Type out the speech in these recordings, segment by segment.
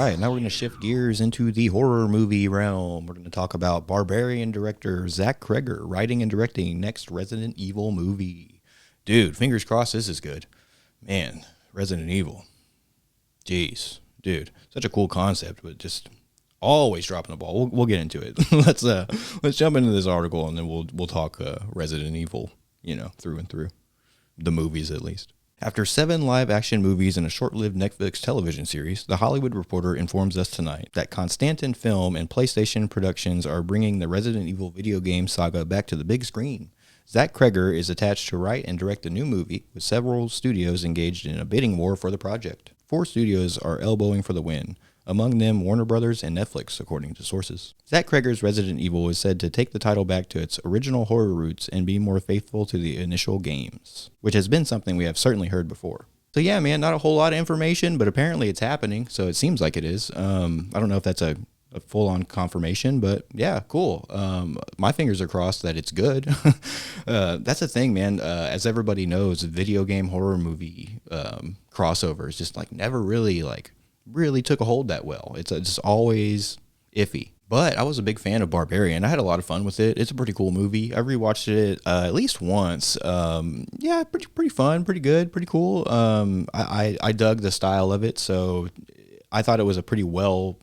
right, now we're going to shift gears into the horror movie realm. We're going to talk about Barbarian director Zach Kreger writing and directing next Resident Evil movie. Dude, fingers crossed this is good. Man, Resident Evil. Jeez, dude, such a cool concept, but just always dropping the ball. We'll get into it. Let's jump into this article and then we'll talk Resident Evil, through and through. The movies, at least. After 7 live-action movies and a short-lived Netflix television series, The Hollywood Reporter informs us tonight that Constantin Film and PlayStation Productions are bringing the Resident Evil video game saga back to the big screen. Zach Kreger is attached to write and direct the new movie, with several studios engaged in a bidding war for the project. 4 studios are elbowing for the win, among them Warner Brothers and Netflix, according to sources. Zach Kreger's Resident Evil is said to take the title back to its original horror roots and be more faithful to the initial games, which has been something we have certainly heard before. So yeah, man, not a whole lot of information, but apparently it's happening, so it seems like it is. I don't know if that's a full-on confirmation, but yeah, cool. My fingers are crossed that it's good. That's the thing, man. As everybody knows, video game horror movie crossovers just never really took a hold that well. It's just always iffy. But I was a big fan of Barbarian. I had a lot of fun with it. It's a pretty cool movie. I rewatched it at least once. Yeah, pretty fun, pretty good, pretty cool. I dug the style of it, so I thought it was a pretty well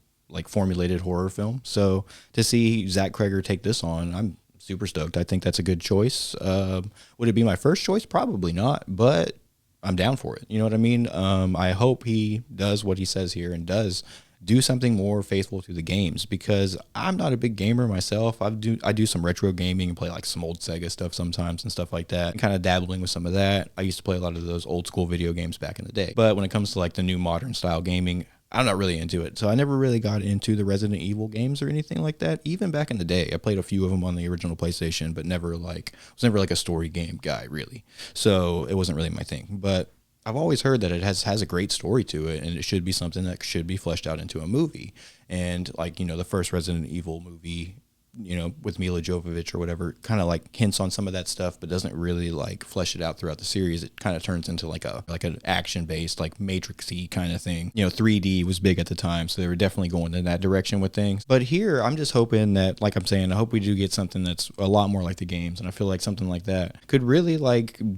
formulated horror film. So to see Zach Kreger take this on, I'm super stoked. I think that's a good choice. Would it be my first choice? Probably not, but I'm down for it. You know what I mean? I hope he does what he says here and does do something more faithful to the games, because I'm not a big gamer myself. I do some retro gaming and play some old Sega stuff sometimes and stuff like that. Kind of dabbling with some of that. I used to play a lot of those old school video games back in the day. But when it comes to the new modern style gaming, I'm not really into it. So I never really got into the Resident Evil games or anything like that. Even back in the day, I played a few of them on the original PlayStation, but was never a story game guy, really. So it wasn't really my thing. But I've always heard that it has a great story to it, and it should be something that should be fleshed out into a movie. And the first Resident Evil movie, with Mila Jovovich or whatever, kind of hints on some of that stuff, but doesn't really flesh it out throughout the series. It kind of turns into an action-based, Matrix-y kind of thing. 3D was big at the time, so they were definitely going in that direction with things. But here, I'm just hoping that, I hope we do get something that's a lot more like the games, and I feel like something like that could really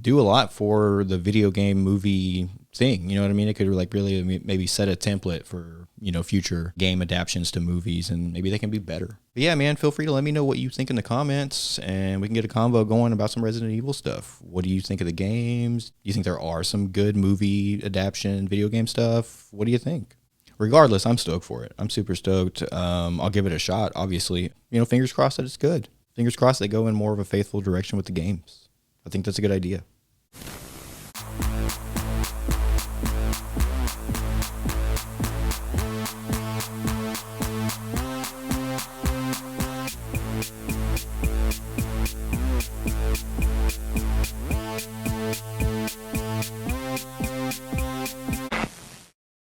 do a lot for the video game movie thing. You know what I mean? It could really maybe set a template for future game adaptations to movies, and maybe they can be better. But yeah, man, feel free to let me know what you think in the comments, and we can get a convo going about some Resident Evil stuff. What do you think of the games? Do you think there are some good movie adaptation video game stuff? What do you think? Regardless, I'm stoked for it. I'm super stoked. I'll give it a shot, obviously. Fingers crossed that it's good. Fingers crossed they go in more of a faithful direction with the games. I think that's a good idea.